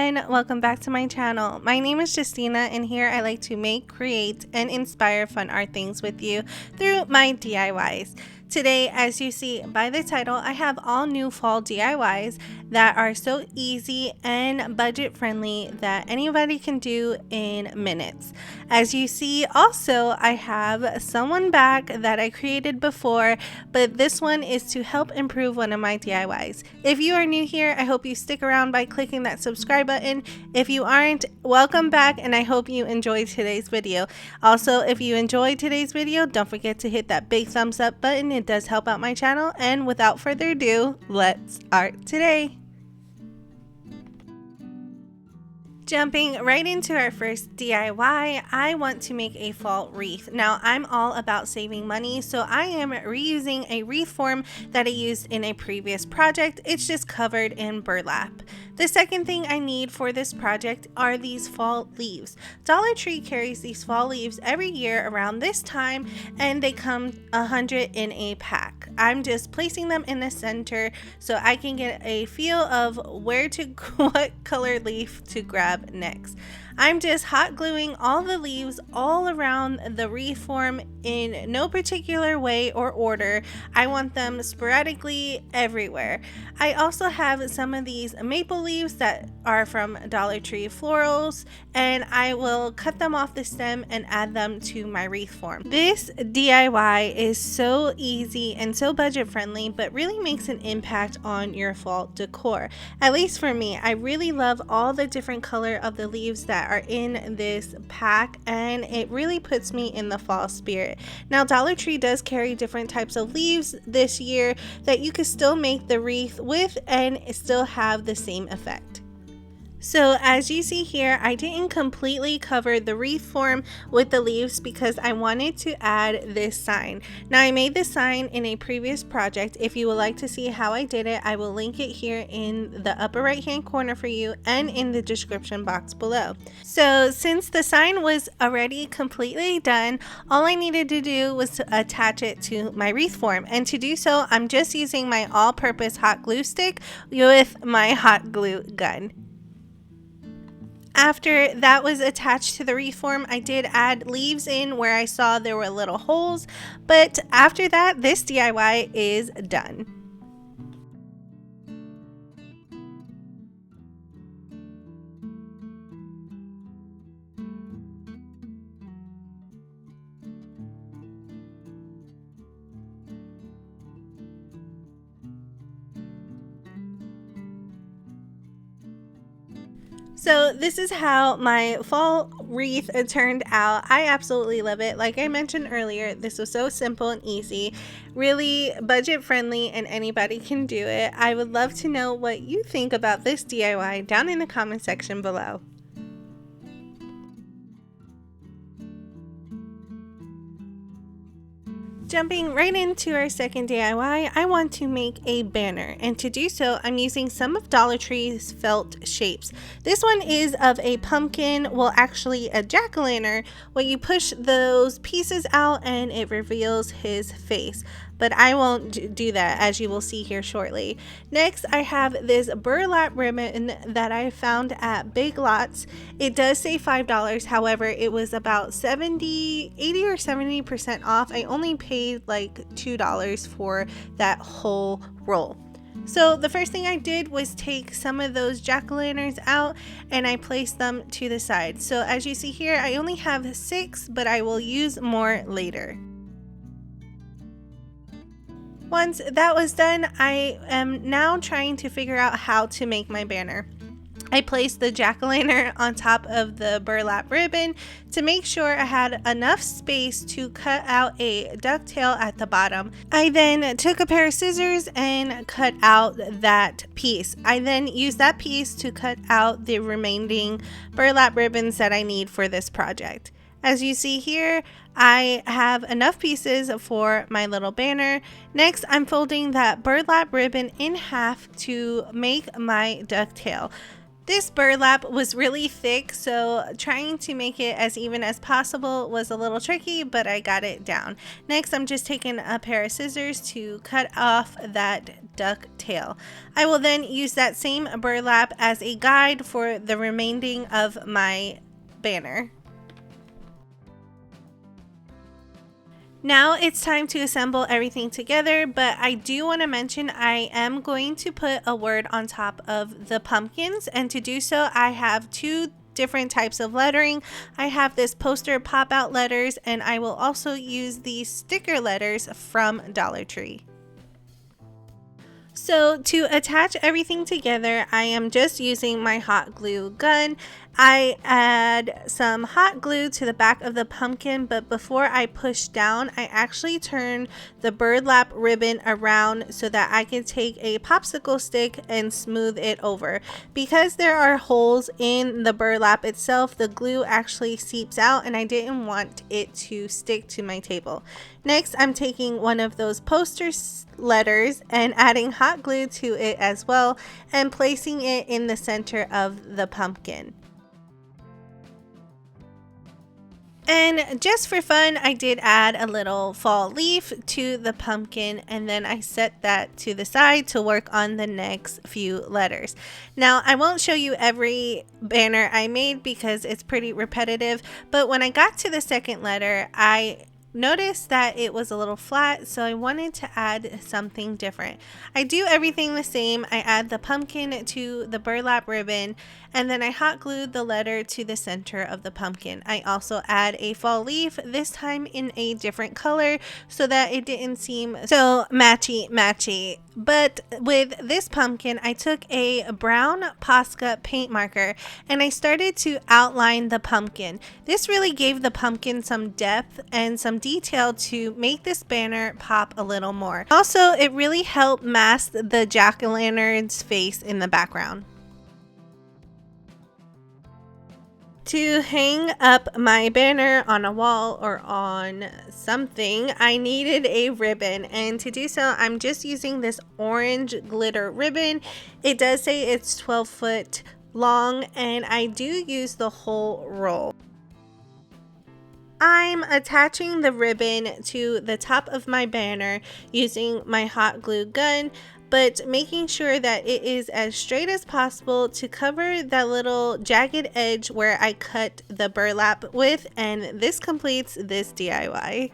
everyone, welcome back to my channel. My name is Justina and here I like to make, create, and inspire fun art things with you through my DIYs. Today, as you see by the title, I have all new fall DIYs that are so easy and budget friendly that anybody can do in minutes. As you see, also I have someone back that I created before, but this one is to help improve one of my DIYs. If you are new here, I hope you stick around by clicking that subscribe button. If you aren't, welcome back and I hope you enjoyed today's video. Also, if you enjoyed today's video, don't forget to hit that big thumbs up button. It does help out my channel, and without further ado, let's art today. Jumping right into our first DIY, I want to make a fall wreath. Now, I'm all about saving money, so I am reusing a wreath form that I used in a previous project. It's just covered in burlap. The second thing I need for this project are these fall leaves. Dollar Tree carries these fall leaves every year around this time, and they come 100 in a pack. I'm just placing them in the center so I can get a feel of what color leaf to grab next. I'm just hot gluing all the leaves all around the wreath form in no particular way or order. I want them sporadically everywhere. I also have some of these maple leaves that are from Dollar Tree Florals, and I will cut them off the stem and add them to my wreath form. This DIY is so easy and so budget friendly, but really makes an impact on your fall decor. At least for me, I really love all the different color of the leaves that are in this pack, and it really puts me in the fall spirit. Now, Dollar Tree does carry different types of leaves this year that you can still make the wreath with and still have the same effect. So as you see here, I didn't completely cover the wreath form with the leaves because I wanted to add this sign. Now, I made this sign in a previous project. If you would like to see how I did it, I will link it here in the upper right hand corner for you and in the description box below. So since the sign was already completely done, all I needed to do was to attach it to my wreath form. And to do so, I'm just using my all-purpose hot glue stick with my hot glue gun. After that was attached to the wreath form, I did add leaves in where I saw there were little holes, but after that, this DIY is done. So this is how my fall wreath turned out. I absolutely love it. Like I mentioned earlier, this was so simple and easy, really budget friendly, and anybody can do it. I would love to know what you think about this DIY down in the comment section below. Jumping right into our second DIY, I want to make a banner, and to do so I'm using some of Dollar Tree's felt shapes. This one is of a pumpkin, well actually a jack-o'-lantern, where you push those pieces out and it reveals his face. But I won't do that, as you will see here shortly. Next, I have this burlap ribbon that I found at Big Lots. It does say $5, however, it was about 80 or 70% off. I only paid like $2 for that whole roll. So the first thing I did was take some of those jack-o'-lanterns out and I placed them to the side. So as you see here, I only have 6, but I will use more later. Once that was done, I am now trying to figure out how to make my banner. I placed the jack-o'-lantern on top of the burlap ribbon to make sure I had enough space to cut out a ducktail at the bottom. I then took a pair of scissors and cut out that piece. I then used that piece to cut out the remaining burlap ribbons that I need for this project. As you see here, I have enough pieces for my little banner. Next, I'm folding that burlap ribbon in half to make my ducktail. This burlap was really thick, so trying to make it as even as possible was a little tricky, but I got it down. Next, I'm just taking a pair of scissors to cut off that duck tail. I will then use that same burlap as a guide for the remaining of my banner. Now it's time to assemble everything together, but I do want to mention I am going to put a word on top of the pumpkins, and to do so I have two different types of lettering. I have this poster pop out letters, and I will also use these sticker letters from Dollar Tree. So to attach everything together, I am just using my hot glue gun. I add some hot glue to the back of the pumpkin, but before I push down, I actually turn the burlap ribbon around so that I can take a popsicle stick and smooth it over. Because there are holes in the burlap itself, the glue actually seeps out, and I didn't want it to stick to my table. Next, I'm taking one of those poster letters and adding hot glue to it as well, and placing it in the center of the pumpkin. And just for fun, I did add a little fall leaf to the pumpkin, and then I set that to the side to work on the next few letters. Now, I won't show you every banner I made because it's pretty repetitive, but when I got to the second letter, I noticed that it was a little flat, so I wanted to add something different. I do everything the same. I add the pumpkin to the burlap ribbon, and then I hot glued the letter to the center of the pumpkin. I also add a fall leaf, this time in a different color so that it didn't seem so matchy. But with this pumpkin, I took a brown Posca paint marker and I started to outline the pumpkin. This really gave the pumpkin some depth and some detail to make this banner pop a little more. Also, it really helped mask the jack-o'-lantern's face in the background. To hang up my banner on a wall or on something, I needed a ribbon, and to do so I'm just using this orange glitter ribbon. It does say it's 12 foot long, and I do use the whole roll. I'm attaching the ribbon to the top of my banner using my hot glue gun, but making sure that it is as straight as possible to cover that little jagged edge where I cut the burlap with, and this completes this DIY.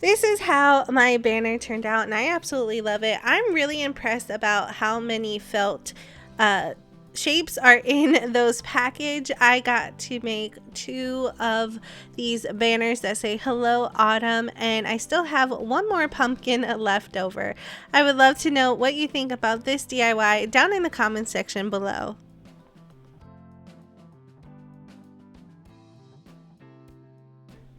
This is how my banner turned out, and I absolutely love it. I'm really impressed about how many felt shapes are in those package. I got to make 2 of these banners that say hello autumn, and I still have one more pumpkin left over. I would love to know what you think about this DIY down in the comments section below.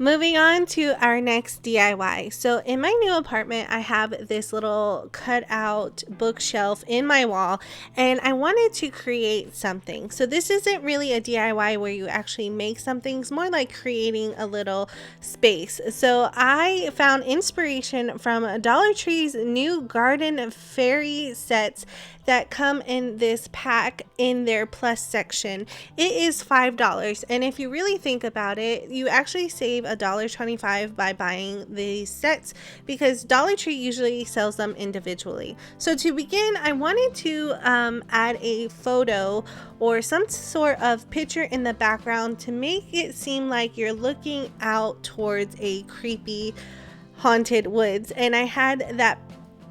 Moving on to our next DIY. So in my new apartment, I have this little cutout bookshelf in my wall, and I wanted to create something. So this isn't really a DIY where you actually make something, it's more like creating a little space. So I found inspiration from Dollar Tree's new garden fairy sets that come in this pack in their plus section. It is $5, and if you really think about it, you actually save $1.25 by buying these sets because Dollar Tree usually sells them individually. So to begin, I wanted to add a photo or some sort of picture in the background to make it seem like you're looking out towards a creepy haunted woods, and I had that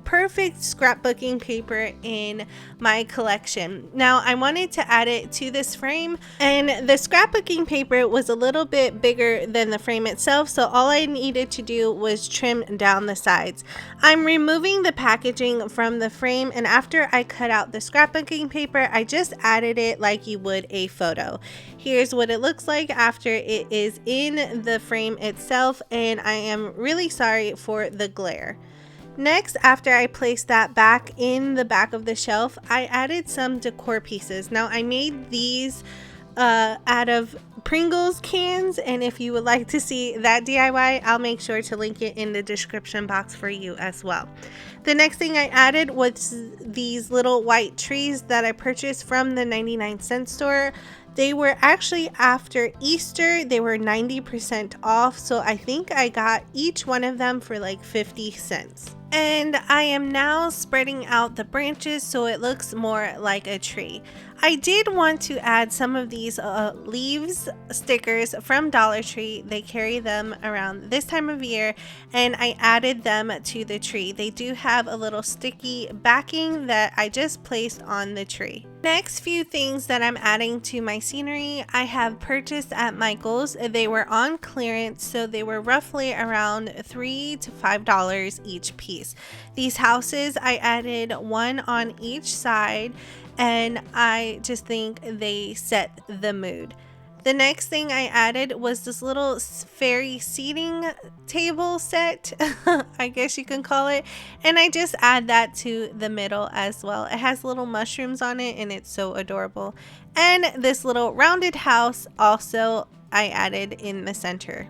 perfect scrapbooking paper in my collection. Now I wanted to add it to this frame, and the scrapbooking paper was a little bit bigger than the frame itself, so all I needed to do was trim down the sides. I'm removing the packaging from the frame, and after I cut out the scrapbooking paper, I just added it like you would a photo. Here's what it looks like after it is in the frame itself, and I am really sorry for the glare. Next, after I placed that back in the back of the shelf, I added some decor pieces. Now I made these out of Pringles cans, and if you would like to see that DIY, I'll make sure to link it in the description box for you as well. The next thing I added was these little white trees that I purchased from the 99-cent store. They were actually after Easter. They were 90% off, so I think I got each one of them for like 50 cents. And I am now spreading out the branches so it looks more like a tree. I did want to add some of these leaves stickers from Dollar Tree. They carry them around this time of year, and I added them to the tree. They do have a little sticky backing that I just placed on the tree. Next few things that I'm adding to my scenery, I have purchased at Michael's. They were on clearance, so they were roughly around $3 to $5 each piece. These houses, I added one on each side, and I just think they set the mood. The next thing I added was this little fairy seating table set, I guess you can call it, and I just add that to the middle as well. It has little mushrooms on it and it's so adorable. And this little rounded house also I added in the center.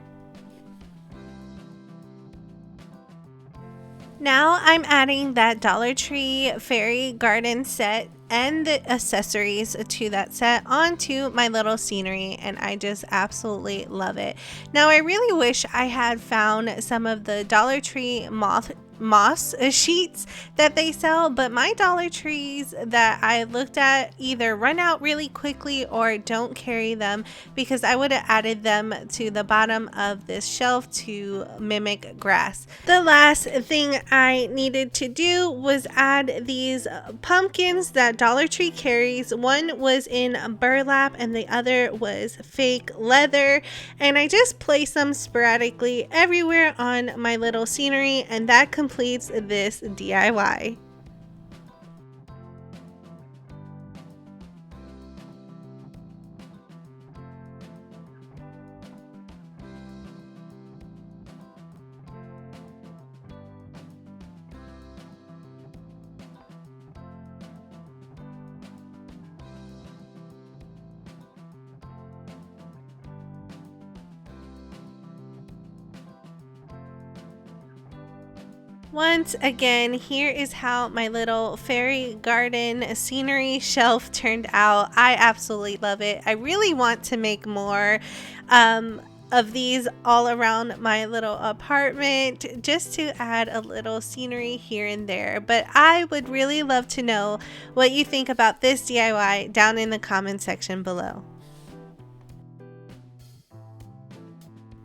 Now I'm adding that Dollar Tree fairy garden set and the accessories to that set onto my little scenery, and I just absolutely love it. Now I really wish I had found some of the Dollar Tree moss sheets that they sell, but my Dollar Trees that I looked at either run out really quickly or don't carry them, because I would have added them to the bottom of this shelf to mimic grass. The last thing I needed to do was add these pumpkins that Dollar Tree carries. One was in burlap and the other was fake leather, and I just placed them sporadically everywhere on my little scenery, and that completes this DIY. Once again, here is how my little fairy garden scenery shelf turned out. I absolutely love it. I really want to make more of these all around my little apartment, just to add a little scenery here and there. But I would really love to know what you think about this DIY down in the comment section below.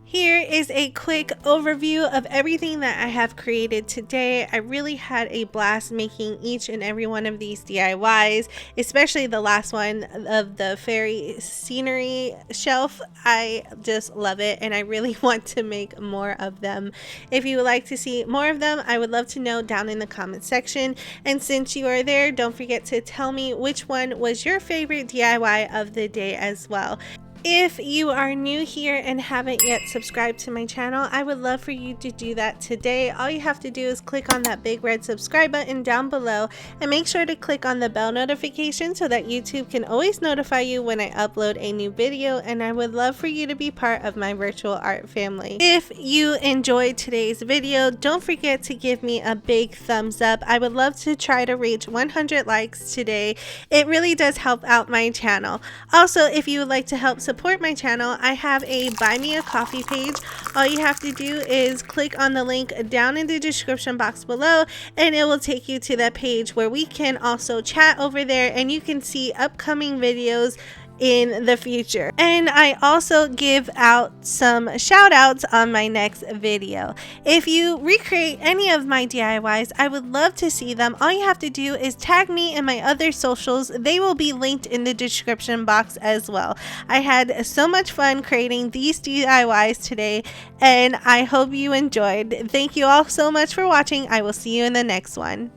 Here is a quick overview of everything that I have created today. I really had a blast making each and every one of these DIYs, especially the last one of the fairy scenery shelf. I just love it, and I really want to make more of them. If you would like to see more of them, I would love to know down in the comment section. And since you are there, don't forget to tell me which one was your favorite DIY of the day as well. If you are new here and haven't yet subscribed to my channel, I would love for you to do that today. All you have to do is click on that big red subscribe button down below, and make sure to click on the bell notification so that YouTube can always notify you when I upload a new video. And I would love for you to be part of my virtual art family. If you enjoyed today's video, don't forget to give me a big thumbs up. I would love to try to reach 100 likes today. It really does help out my channel. Also, if you would like to help support my channel, I have a buy me a coffee page. All you have to do is click on the link down in the description box below, and it will take you to that page where we can also chat over there, and you can see upcoming videos in the future. And I also give out some shout outs on my next video. If you recreate any of my DIYs, I would love to see them. All you have to do is tag me in my other socials. They will be linked in the description box as well. I had so much fun creating these DIYs today, and I hope you enjoyed. Thank you all so much for watching. I will see you in the next one.